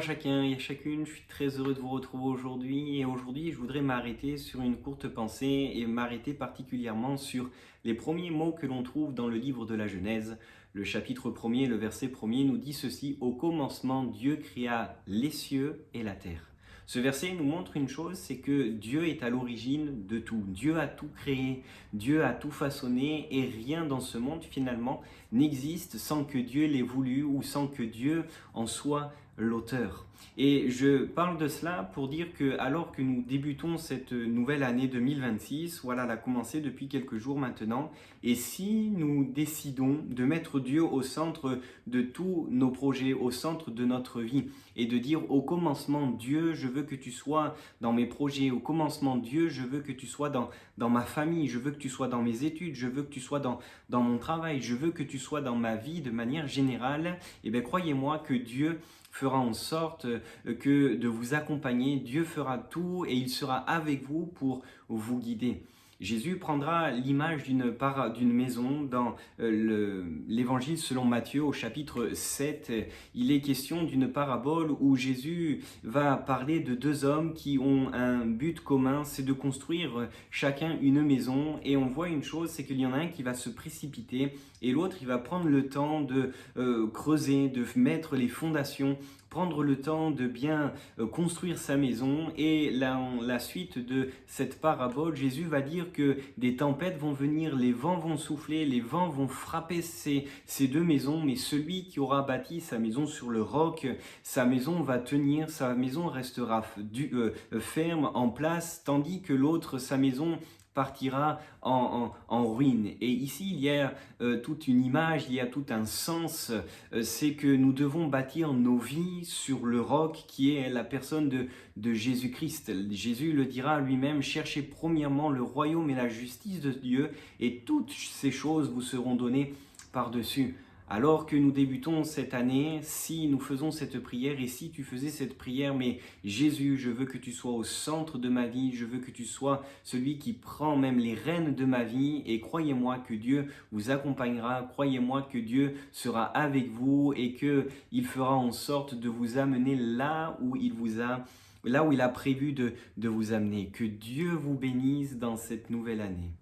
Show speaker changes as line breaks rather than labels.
chacun et à chacune, je suis très heureux de vous retrouver aujourd'hui et aujourd'hui je voudrais m'arrêter sur une courte pensée et m'arrêter particulièrement sur les premiers mots que l'on trouve dans le livre de la Genèse. Le chapitre 1er, le verset 1er nous dit ceci: Au commencement, Dieu créa les cieux et la terre. Ce verset nous montre une chose, c'est que Dieu est à l'origine de tout. Dieu a tout créé, Dieu a tout façonné et rien dans ce monde finalement n'existe sans que Dieu l'ait voulu ou sans que Dieu en soit l'auteur. Et je parle de cela pour dire que alors que nous débutons cette nouvelle année 2026, voilà, elle a commencé depuis quelques jours maintenant, et si nous décidons de mettre Dieu au centre de tous nos projets, au centre de notre vie, et de dire au commencement Dieu, je veux que tu sois dans mes projets, au commencement Dieu, je veux que tu sois dans ma famille, je veux que tu sois dans mes études, je veux que tu sois dans mon travail, je veux que tu sois dans ma vie de manière générale, et bien croyez-moi que Dieu fera en sorte que de vous accompagner, Dieu fera tout et il sera avec vous pour vous guider. Jésus prendra l'image d'une maison dans l'évangile selon Matthieu au chapitre 7. Il est question d'une parabole où Jésus va parler de deux hommes qui ont un but commun, c'est de construire chacun une maison. Et on voit une chose, c'est qu'il y en a un qui va se précipiter et l'autre il va prendre le temps de creuser, de mettre les fondations, prendre le temps de bien construire sa maison. Et la suite de cette parabole, Jésus va dire que des tempêtes vont venir, les vents vont souffler, les vents vont frapper ces deux maisons, mais celui qui aura bâti sa maison sur le roc, sa maison va tenir, sa maison restera ferme, en place, tandis que l'autre, sa maison partira en ruine. Et ici, il y a toute une image, il y a tout un sens, c'est que nous devons bâtir nos vies sur le roc qui est la personne de Jésus-Christ. Jésus le dira lui-même: cherchez premièrement le royaume et la justice de Dieu, et toutes ces choses vous seront données par-dessus. Alors que nous débutons cette année, si nous faisons cette prière, et si tu faisais cette prière, mais Jésus, je veux que tu sois au centre de ma vie, je veux que tu sois celui qui prend même les rênes de ma vie, et croyez-moi que Dieu vous accompagnera, croyez-moi que Dieu sera avec vous et qu'il fera en sorte de vous amener là où il a prévu de vous amener. Que Dieu vous bénisse dans cette nouvelle année.